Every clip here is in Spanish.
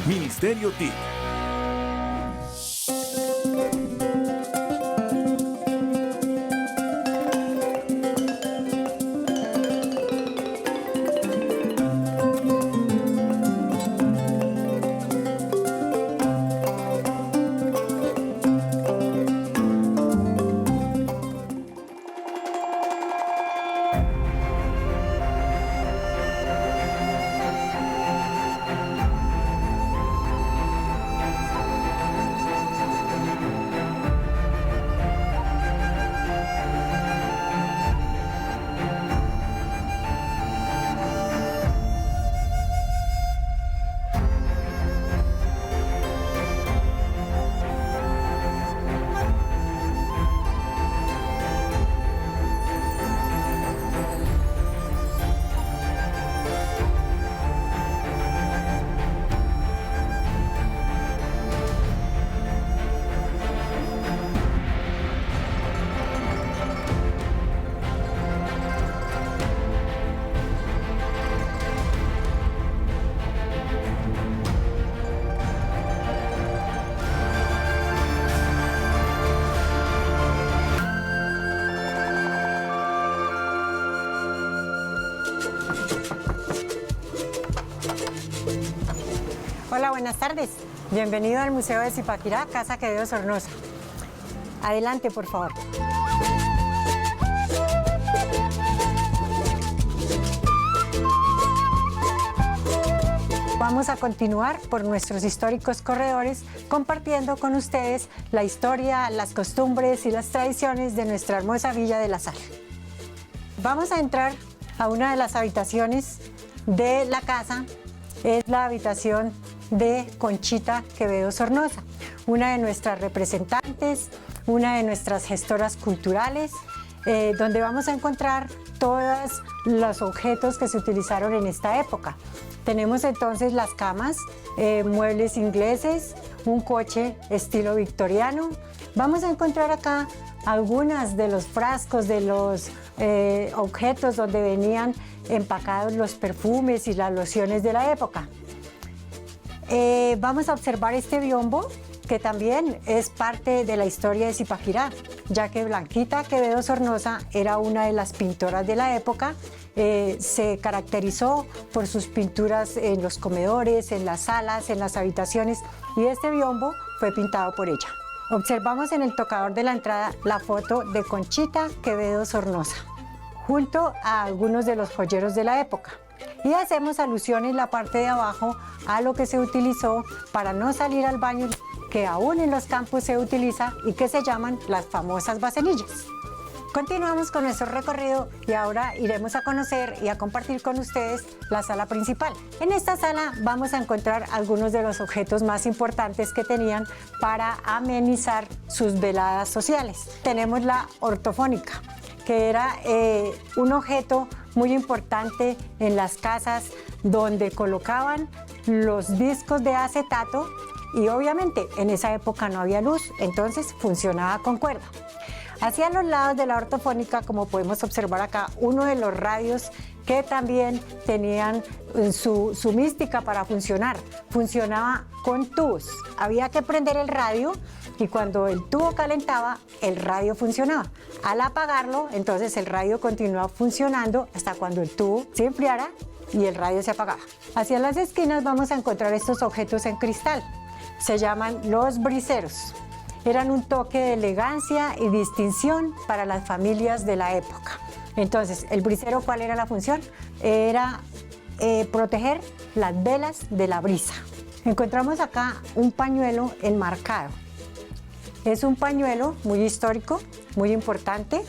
Ministerio TIC. Hola, buenas tardes. Bienvenido al Museo de Zipaquirá, Casa Quevedo Sornosa. Adelante, por favor. Vamos a continuar por nuestros históricos corredores compartiendo con ustedes la historia, las costumbres y las tradiciones de nuestra hermosa Villa de la Sal. Vamos a entrar a una de las habitaciones de la casa. Es la habitación de Conchita Quevedo Sornosa, una de nuestras representantes, una de nuestras gestoras culturales, donde vamos a encontrar todos los objetos que se utilizaron en esta época. Tenemos entonces las camas, muebles ingleses, un coche estilo victoriano. Vamos a encontrar acá algunos de los frascos, de los objetos donde venían empacados los perfumes y las lociones de la época. Vamos a observar este biombo, que también es parte de la historia de Zipaquirá, ya que Blanquita Quevedo Sornosa era una de las pintoras de la época. Se caracterizó por sus pinturas en los comedores, en las salas, en las habitaciones, y este biombo fue pintado por ella. Observamos en el tocador de la entrada la foto de Conchita Quevedo Sornosa, junto a algunos de los joyeros de la época. Y hacemos alusión en la parte de abajo a lo que se utilizó para no salir al baño, que aún en los campos se utiliza y que se llaman las famosas vaselillas. Continuamos con nuestro recorrido y ahora iremos a conocer y a compartir con ustedes la sala principal. En esta sala vamos a encontrar algunos de los objetos más importantes que tenían para amenizar sus veladas sociales. Tenemos la ortofónica, que era un objeto muy importante en las casas donde colocaban los discos de acetato, y obviamente en esa época no había luz, entonces funcionaba con cuerda. Hacia los lados de la ortofónica, como podemos observar acá, uno de los radios que también tenían su mística para funcionar. Funcionaba con tubos. Había que prender el radio y cuando el tubo calentaba, el radio funcionaba. Al apagarlo, entonces el radio continuaba funcionando hasta cuando el tubo se enfriara y el radio se apagaba. Hacia las esquinas vamos a encontrar estos objetos en cristal. Se llaman los briseros. Eran un toque de elegancia y distinción para las familias de la época. Entonces, el brisero, ¿cuál era la función? Era proteger las velas de la brisa. Encontramos acá un pañuelo enmarcado. Es un pañuelo muy histórico, muy importante.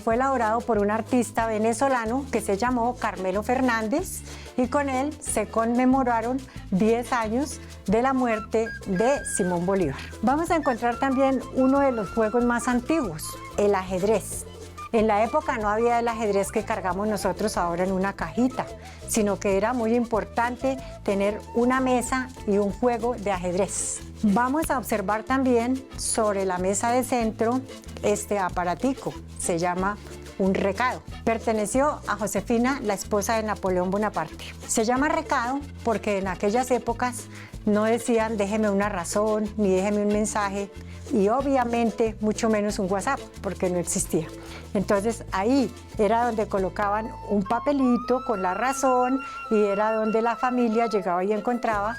Fue elaborado por un artista venezolano que se llamó Carmelo Fernández, y con él se conmemoraron 10 años de la muerte de Simón Bolívar. Vamos a encontrar también uno de los juegos más antiguos, el ajedrez. En la época no había el ajedrez que cargamos nosotros ahora en una cajita, sino que era muy importante tener una mesa y un juego de ajedrez. Vamos a observar también sobre la mesa de centro este aparatico, se llama un recado. Perteneció a Josefina, la esposa de Napoleón Bonaparte. Se llama recado porque en aquellas épocas no decían déjeme una razón ni déjeme un mensaje, y obviamente mucho menos un WhatsApp porque no existía. Entonces ahí era donde colocaban un papelito con la razón y era donde la familia llegaba y encontraba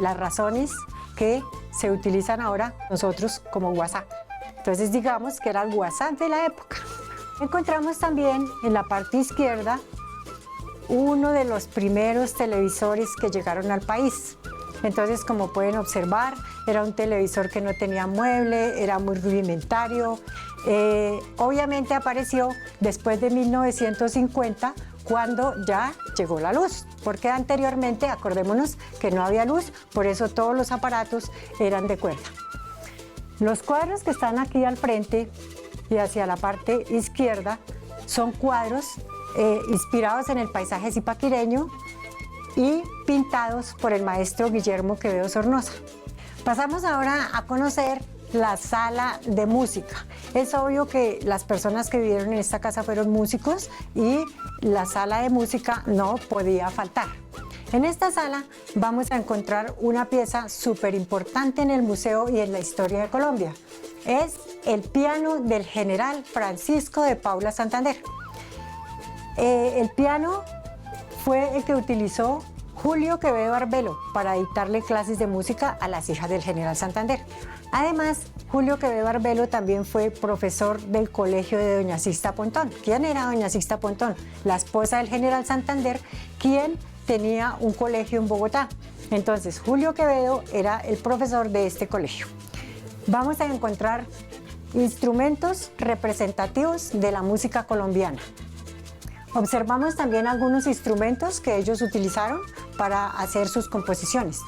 las razones que se utilizan ahora nosotros como WhatsApp. Entonces digamos que era el WhatsApp de la época. Encontramos también en la parte izquierda uno de los primeros televisores que llegaron al país. Entonces, como pueden observar, era un televisor que no tenía mueble, era muy rudimentario. Obviamente apareció después de 1950, cuando ya llegó la luz, porque anteriormente, acordémonos que no había luz, por eso todos los aparatos eran de cuerda. Los cuadros que están aquí al frente y hacia la parte izquierda son cuadros inspirados en el paisaje zipaquireño y pintados por el maestro Guillermo Quevedo Sornosa. Pasamos ahora a conocer la sala de música. Es obvio que las personas que vivieron en esta casa fueron músicos y la sala de música no podía faltar. En esta sala vamos a encontrar una pieza súper importante en el museo y en la historia de Colombia. Es el piano del general Francisco de Paula Santander. El piano fue el que utilizó Julio Quevedo Arbelo para dictarle clases de música a las hijas del general Santander. Además, Julio Quevedo Arbelo también fue profesor del colegio de doña Sixta Pontón. ¿Quién era doña Sixta Pontón? La esposa del general Santander, quien tenía un colegio en Bogotá. Entonces, Julio Quevedo era el profesor de este colegio. Vamos a encontrar instrumentos representativos de la música colombiana. Observamos también algunos instrumentos que ellos utilizaron para hacer sus composiciones.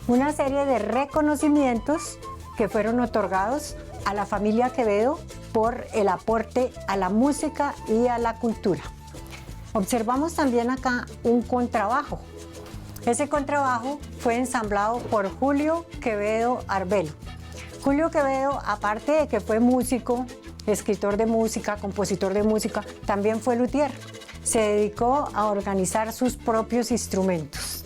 Una serie de reconocimientos que fueron otorgados a la familia Quevedo por el aporte a la música y a la cultura. Observamos también acá un contrabajo. Ese contrabajo fue ensamblado por Julio Quevedo Arbelo. Julio Quevedo, aparte de que fue músico, escritor de música, compositor de música, también fue luthier. Se dedicó a organizar sus propios instrumentos.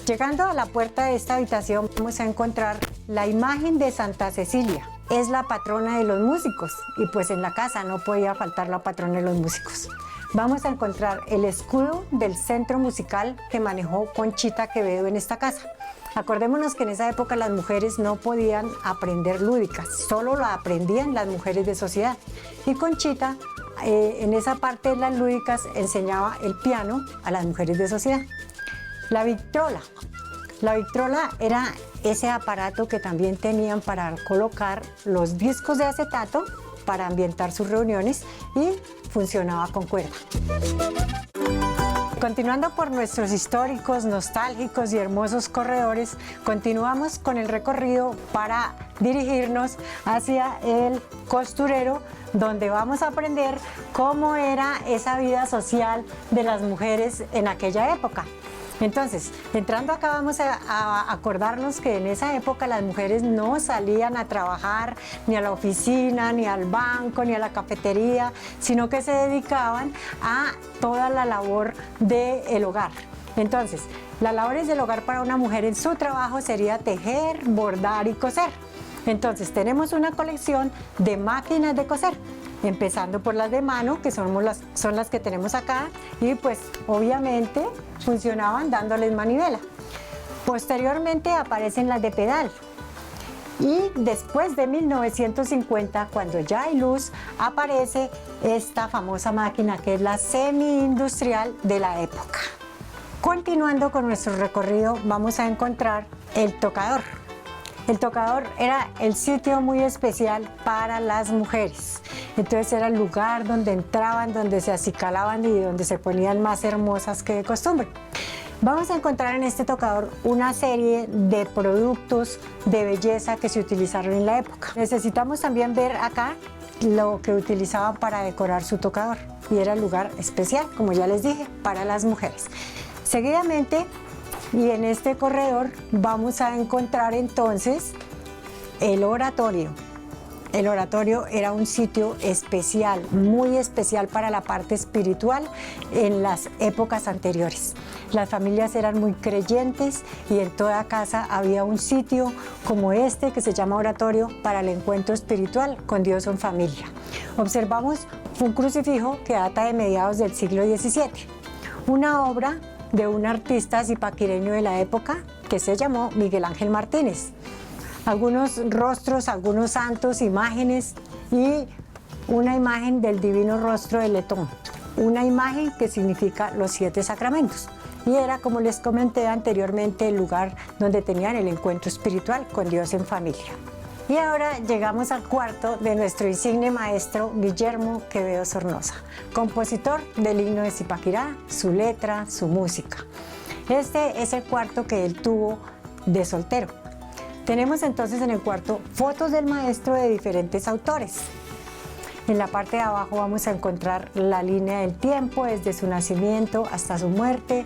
Llegando a la puerta de esta habitación vamos a encontrar la imagen de Santa Cecilia. Es la patrona de los músicos y pues en la casa no podía faltar la patrona de los músicos. Vamos a encontrar el escudo del centro musical que manejó Conchita Quevedo en esta casa. Acordémonos que en esa época las mujeres no podían aprender lúdicas, solo lo aprendían las mujeres de sociedad. Y Conchita, en esa parte de las lúdicas, enseñaba el piano a las mujeres de sociedad. La victrola. La victrola era ese aparato que también tenían para colocar los discos de acetato para ambientar sus reuniones y funcionaba con cuerda. Continuando por nuestros históricos, nostálgicos y hermosos corredores, continuamos con el recorrido para dirigirnos hacia el costurero, donde vamos a aprender cómo era esa vida social de las mujeres en aquella época. Entonces, entrando acá vamos a acordarnos que en esa época las mujeres no salían a trabajar ni a la oficina, ni al banco, ni a la cafetería, sino que se dedicaban a toda la labor del hogar. Entonces, las labores del hogar para una mujer en su trabajo sería tejer, bordar y coser. Entonces, tenemos una colección de máquinas de coser, empezando por las de mano, que son las que tenemos acá, y pues obviamente funcionaban dándoles manivela. Posteriormente aparecen las de pedal. Y después de 1950, cuando ya hay luz, aparece esta famosa máquina que es la semi-industrial de la época. Continuando con nuestro recorrido, vamos a encontrar el tocador. El tocador era el sitio muy especial para las mujeres. Entonces era el lugar donde entraban, donde se acicalaban y donde se ponían más hermosas que de costumbre. Vamos a encontrar en este tocador una serie de productos de belleza que se utilizaron en la época. Necesitamos también ver acá lo que utilizaban para decorar su tocador. Y era el lugar especial, como ya les dije, para las mujeres. Seguidamente, y en este corredor vamos a encontrar entonces el oratorio. el oratorio era un sitio especial, muy especial para la parte espiritual en las épocas anteriores. Las familias eran muy creyentes y en toda casa había un sitio como este que se llama oratorio para el encuentro espiritual con Dios en familia. Observamos un crucifijo que data de mediados del siglo XVII, una obra de un artista zipaquireño de la época que se llamó Miguel Ángel Martínez. Algunos rostros, algunos santos, imágenes y una imagen del divino rostro de Letón, una imagen que significa los 7 sacramentos. Y era, como les comenté anteriormente, el lugar donde tenían el encuentro espiritual con Dios en familia. Y ahora llegamos al cuarto de nuestro insigne maestro Guillermo Quevedo Sornosa, compositor del himno de Zipaquirá, su letra, su música. Este es el cuarto que él tuvo de soltero. Tenemos entonces en el cuarto fotos del maestro de diferentes autores. En la parte de abajo vamos a encontrar la línea del tiempo desde su nacimiento hasta su muerte,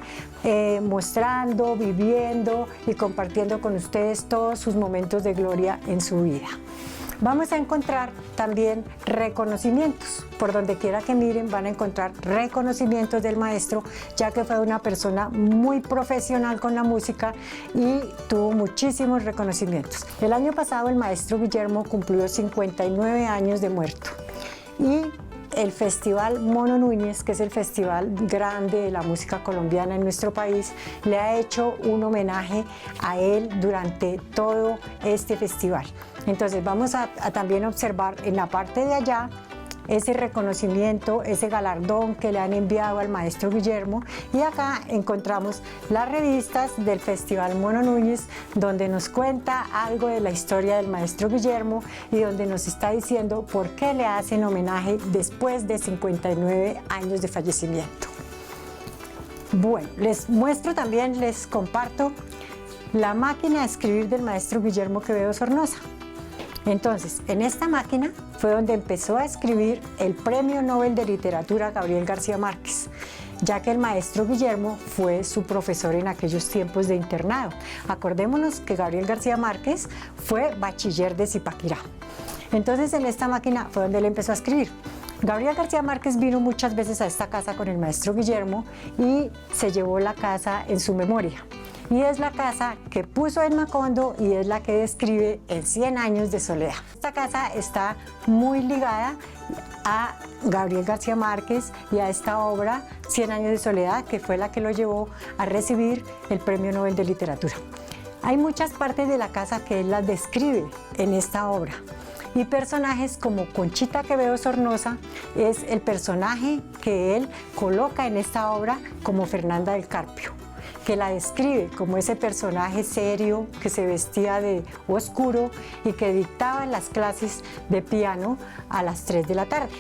mostrando, viviendo y compartiendo con ustedes todos sus momentos de gloria en su vida. Vamos a encontrar también reconocimientos. Por donde quiera que miren van a encontrar reconocimientos del maestro, ya que fue una persona muy profesional con la música y tuvo muchísimos reconocimientos. El año pasado el maestro Guillermo cumplió 59 años de muerto. Y el Festival Mono Núñez, que es el festival grande de la música colombiana en nuestro país, le ha hecho un homenaje a él durante todo este festival. Entonces vamos a también observar en la parte de allá ese reconocimiento, ese galardón que le han enviado al maestro Guillermo, y acá encontramos las revistas del Festival Mono Núñez, donde nos cuenta algo de la historia del maestro Guillermo y donde nos está diciendo por qué le hacen homenaje después de 59 años de fallecimiento. Bueno, les muestro también, les comparto la máquina de escribir del maestro Guillermo Quevedo Sornosa. Entonces, en esta máquina fue donde empezó a escribir el Premio Nobel de Literatura Gabriel García Márquez, ya que el maestro Guillermo fue su profesor en aquellos tiempos de internado. Acordémonos que Gabriel García Márquez fue bachiller de Zipaquirá. Entonces, en esta máquina fue donde él empezó a escribir. Gabriel García Márquez vino muchas veces a esta casa con el maestro Guillermo y se llevó la casa en su memoria. Y es la casa que puso en Macondo y es la que describe en 100 años de soledad. Esta casa está muy ligada a Gabriel García Márquez y a esta obra 100 años de soledad, que fue la que lo llevó a recibir el Premio Nobel de Literatura. Hay muchas partes de la casa que él las describe en esta obra. Y personajes como Conchita Quevedo Sornosa es el personaje que él coloca en esta obra como Fernanda del Carpio, que la describe como ese personaje serio que se vestía de oscuro y que dictaba las clases de piano a las 3 de la tarde.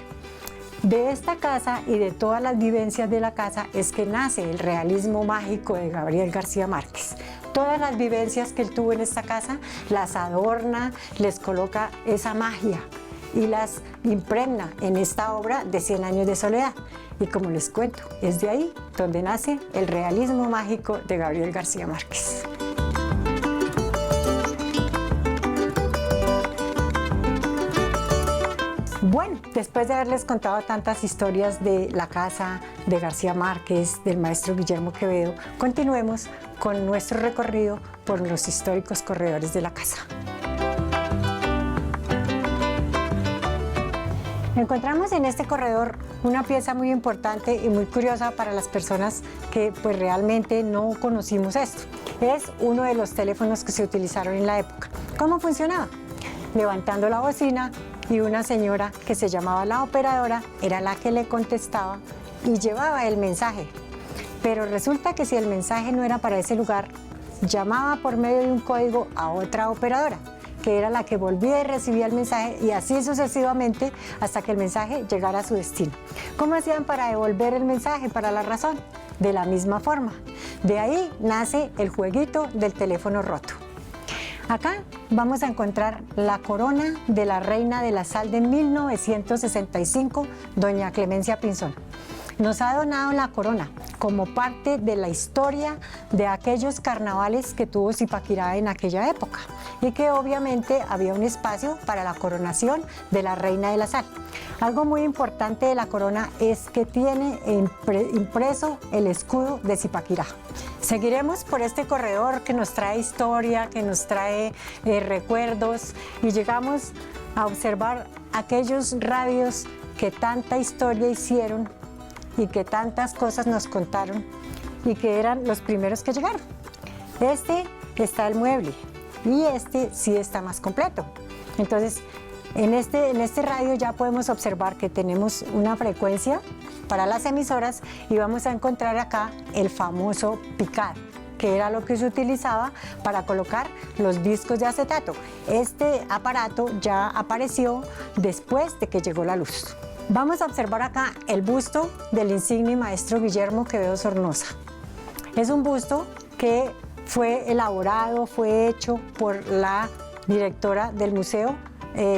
De esta casa y de todas las vivencias de la casa es que nace el realismo mágico de Gabriel García Márquez. Todas las vivencias que él tuvo en esta casa las adorna, les coloca esa magia y las impregna en esta obra de 100 años de soledad. Y como les cuento, es de ahí donde nace el realismo mágico de Gabriel García Márquez. Bueno, después de haberles contado tantas historias de la casa de García Márquez, del maestro Guillermo Quevedo, continuemos con nuestro recorrido por los históricos corredores de la casa. Encontramos en este corredor una pieza muy importante y muy curiosa para las personas que pues realmente no conocimos esto. Es uno de los teléfonos que se utilizaron en la época. ¿Cómo funcionaba? Levantando la bocina y una señora que se llamaba la operadora era la que le contestaba y llevaba el mensaje. Pero resulta que si el mensaje no era para ese lugar, llamaba por medio de un código a otra operadora, que era la que volvía y recibía el mensaje, y así sucesivamente hasta que el mensaje llegara a su destino. ¿Cómo hacían para devolver el mensaje, para la razón? De la misma forma. De ahí nace el jueguito del teléfono roto. Acá vamos a encontrar la corona de la reina de la sal de 1965, doña Clemencia Pinzón. nos ha donado la corona como parte de la historia de aquellos carnavales que tuvo Zipaquirá en aquella época y que obviamente había un espacio para la coronación de la reina de la sal. Algo muy importante de la corona es que tiene impreso el escudo de Zipaquirá. Seguiremos por este corredor que nos trae historia, que nos trae recuerdos, y llegamos a observar aquellos radios que tanta historia hicieron y que tantas cosas nos contaron y que eran los primeros que llegaron. Este está el mueble y este sí está más completo. Entonces, en este radio ya podemos observar que tenemos una frecuencia para las emisoras y vamos a encontrar acá el famoso picar, que era lo que se utilizaba para colocar los discos de acetato. Este aparato ya apareció después de que llegó la luz. Vamos a observar acá el busto del insigne maestro Guillermo Quevedo Sornosa. Es un busto que fue elaborado, fue hecho por la directora del museo,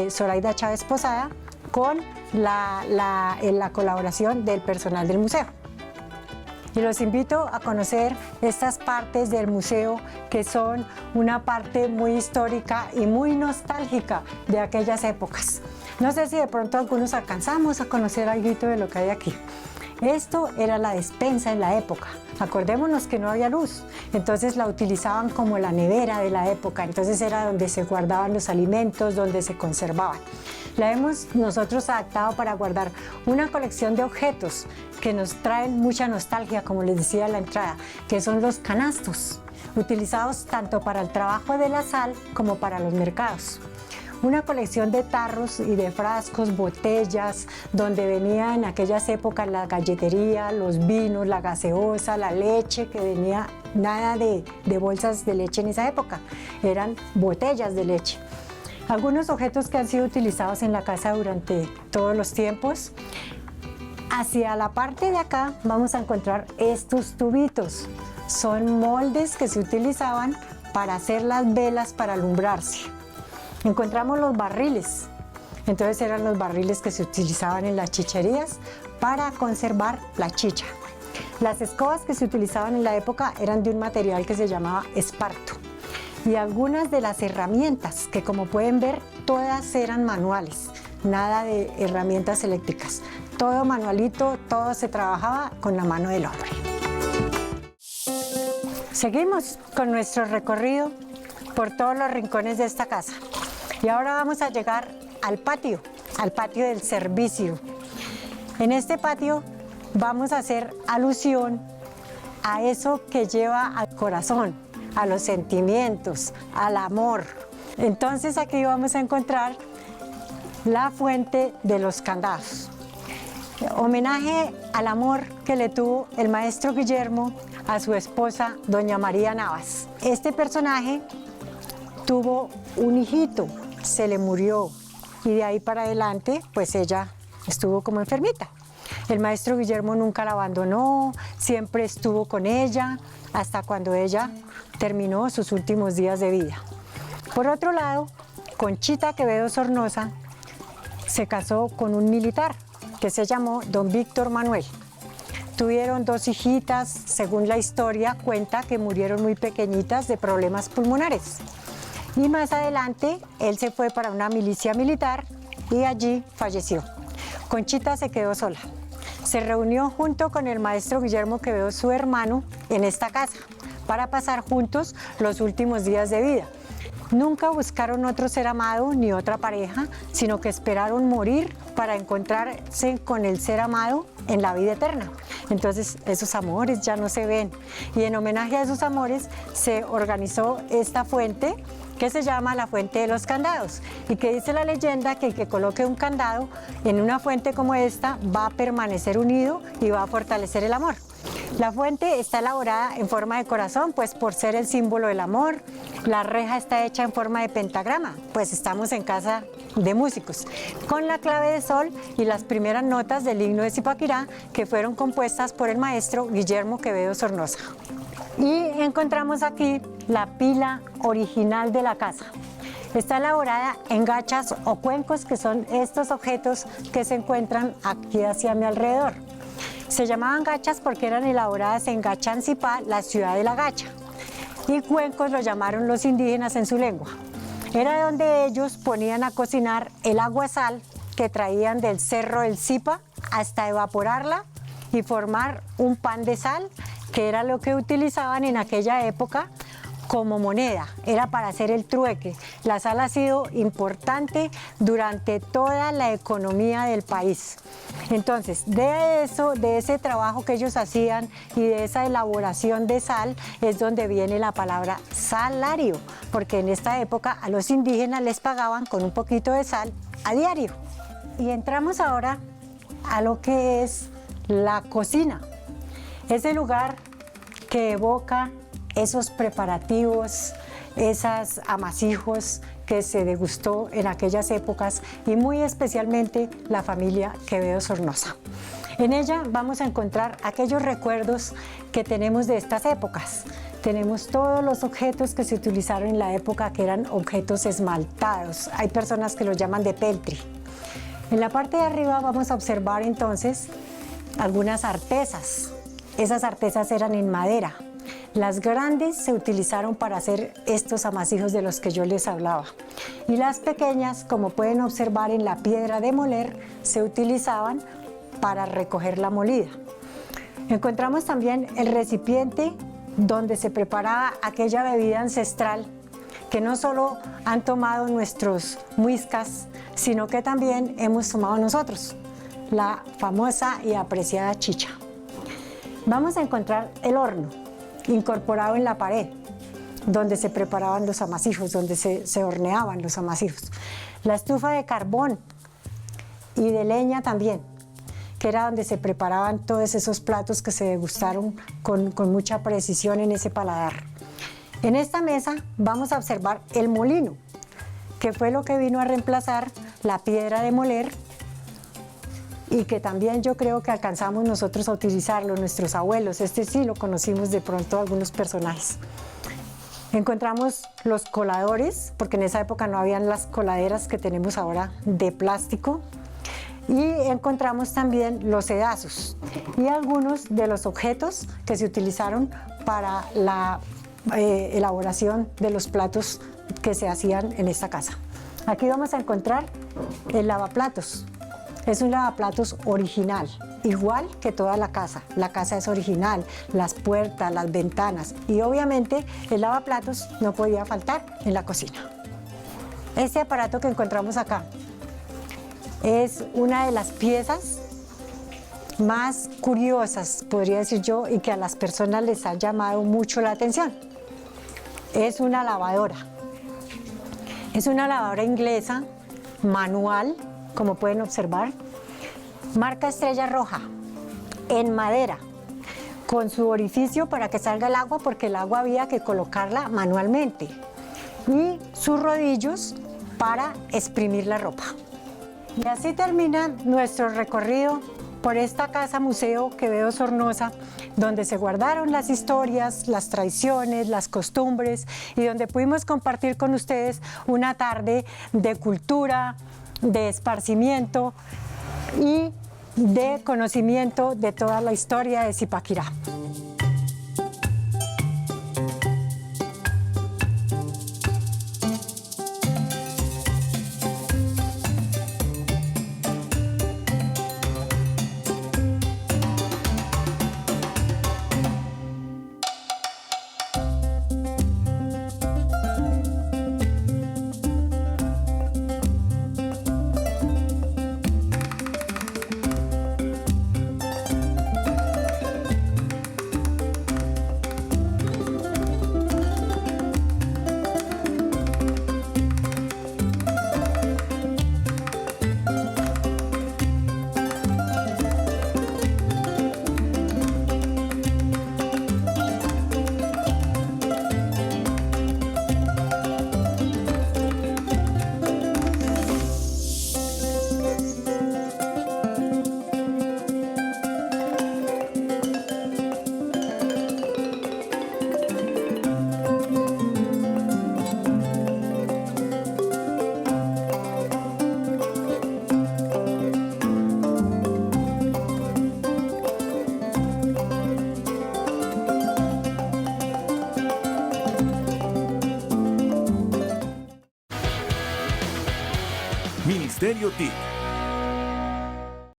Zoraida Chávez Posada, con la colaboración del personal del museo. Y los invito a conocer estas partes del museo que son una parte muy histórica y muy nostálgica de aquellas épocas. No sé si de pronto algunos alcanzamos a conocer algo de lo que hay aquí. Esto era la despensa en la época. Acordémonos que no había luz, entonces la utilizaban como la nevera de la época, entonces era donde se guardaban los alimentos, donde se conservaban. La hemos nosotros adaptado para guardar una colección de objetos que nos traen mucha nostalgia, como les decía en la entrada, que son los canastos, utilizados tanto para el trabajo de la sal como para los mercados. Una colección de tarros y de frascos, botellas, donde venía en aquellas épocas la galletería, los vinos, la gaseosa, la leche, que venía nada de bolsas de leche en esa época, eran botellas de leche. Algunos objetos que han sido utilizados en la casa durante todos los tiempos. Hacia la parte de acá vamos a encontrar estos tubitos. Son moldes que se utilizaban para hacer las velas para alumbrarse. Encontramos los barriles, entonces eran los barriles que se utilizaban en las chicherías para conservar la chicha. Las escobas que se utilizaban en la época eran de un material que se llamaba esparto. Y algunas de las herramientas, que como pueden ver, todas eran manuales, nada de herramientas eléctricas. Todo manualito, todo se trabajaba con la mano del hombre. Seguimos con nuestro recorrido por todos los rincones de esta casa. Y ahora vamos a llegar al patio del servicio. En este patio vamos a hacer alusión a eso que lleva al corazón, a los sentimientos, al amor. Entonces aquí vamos a encontrar la fuente de los candados. Homenaje al amor que le tuvo el maestro Guillermo a su esposa, doña María Navas. Este personaje tuvo un hijito, se le murió y de ahí para adelante pues ella estuvo como enfermita. El maestro Guillermo nunca la abandonó, siempre estuvo con ella hasta cuando ella terminó sus últimos días de vida. Por otro lado, Conchita Quevedo Sornosa se casó con un militar que se llamó don Víctor Manuel. Tuvieron 2 hijitas, según la historia cuenta que murieron muy pequeñitas de problemas pulmonares. Y más adelante él se fue para una milicia militar y allí falleció. Conchita se quedó sola. Se reunió junto con el maestro Guillermo Quevedo, su hermano, en esta casa para pasar juntos los últimos días de vida. Nunca buscaron otro ser amado ni otra pareja, sino que esperaron morir para encontrarse con el ser amado en la vida eterna. Entonces esos amores ya no se ven. Y en homenaje a esos amores se organizó esta fuente que se llama la Fuente de los Candados y que dice la leyenda que el que coloque un candado en una fuente como esta va a permanecer unido y va a fortalecer el amor. La fuente está elaborada en forma de corazón, pues por ser el símbolo del amor. La reja está hecha en forma de pentagrama, pues estamos en casa de músicos, con la clave de sol y las primeras notas del himno de Zipaquirá que fueron compuestas por el maestro Guillermo Quevedo Sornosa. Y encontramos aquí la pila original de la casa. Está elaborada en gachas o cuencos, que son estos objetos que se encuentran aquí hacia mi alrededor. Se llamaban gachas porque eran elaboradas en Gachancipá, la ciudad de la gacha, y cuencos lo llamaron los indígenas en su lengua. Era donde ellos ponían a cocinar el agua sal que traían del cerro del Zipa hasta evaporarla y formar un pan de sal, que era lo que utilizaban en aquella época como moneda, era para hacer el trueque. La sal ha sido importante durante toda la economía del país. Entonces, de eso, de ese trabajo que ellos hacían y de esa elaboración de sal es donde viene la palabra salario, porque en esta época a los indígenas les pagaban con un poquito de sal a diario. Y entramos ahora a lo que es la cocina, ese lugar que evoca esos preparativos, esos amasijos que se degustó en aquellas épocas y muy especialmente la familia Quevedo Sornosa. En ella vamos a encontrar aquellos recuerdos que tenemos de estas épocas. Tenemos todos los objetos que se utilizaron en la época, que eran objetos esmaltados. Hay personas que los llaman de peltri. En la parte de arriba vamos a observar entonces algunas artesas. Esas artesas eran en madera. Las grandes se utilizaron para hacer estos amasijos de los que yo les hablaba. Y las pequeñas, como pueden observar en la piedra de moler, se utilizaban para recoger la molida. Encontramos también el recipiente donde se preparaba aquella bebida ancestral que no solo han tomado nuestros muiscas, sino que también hemos tomado nosotros, la famosa y apreciada chicha. Vamos a encontrar el horno incorporado en la pared, donde se preparaban los amasijos, donde se horneaban los amasijos. La estufa de carbón y de leña también, que era donde se preparaban todos esos platos que se degustaron con mucha precisión en ese paladar. En esta mesa vamos a observar el molino, que fue lo que vino a reemplazar la piedra de moler y que también yo creo que alcanzamos nosotros a utilizarlo, nuestros abuelos. Este sí lo conocimos de pronto algunos personajes. Encontramos los coladores, porque en esa época no habían las coladeras que tenemos ahora de plástico. Y encontramos también los sedazos y algunos de los objetos que se utilizaron para la elaboración de los platos que se hacían en esta casa. Aquí vamos a encontrar el lavaplatos. Es un lavaplatos original, igual que toda la casa. La casa es original, las puertas, las ventanas y obviamente el lavaplatos no podía faltar en la cocina. Este aparato que encontramos acá es una de las piezas más curiosas, podría decir yo, y que a las personas les ha llamado mucho la atención. Es una lavadora. Es una lavadora inglesa, manual, como pueden observar, marca Estrella Roja, en madera, con su orificio para que salga el agua, porque el agua había que colocarla manualmente, y sus rodillos para exprimir la ropa. Y así termina nuestro recorrido por esta casa museo Quevedo Sornosa, donde se guardaron las historias, las tradiciones, las costumbres y donde pudimos compartir con ustedes una tarde de cultura, de esparcimiento y de conocimiento de toda la historia de Zipaquirá. Ministerio TIC.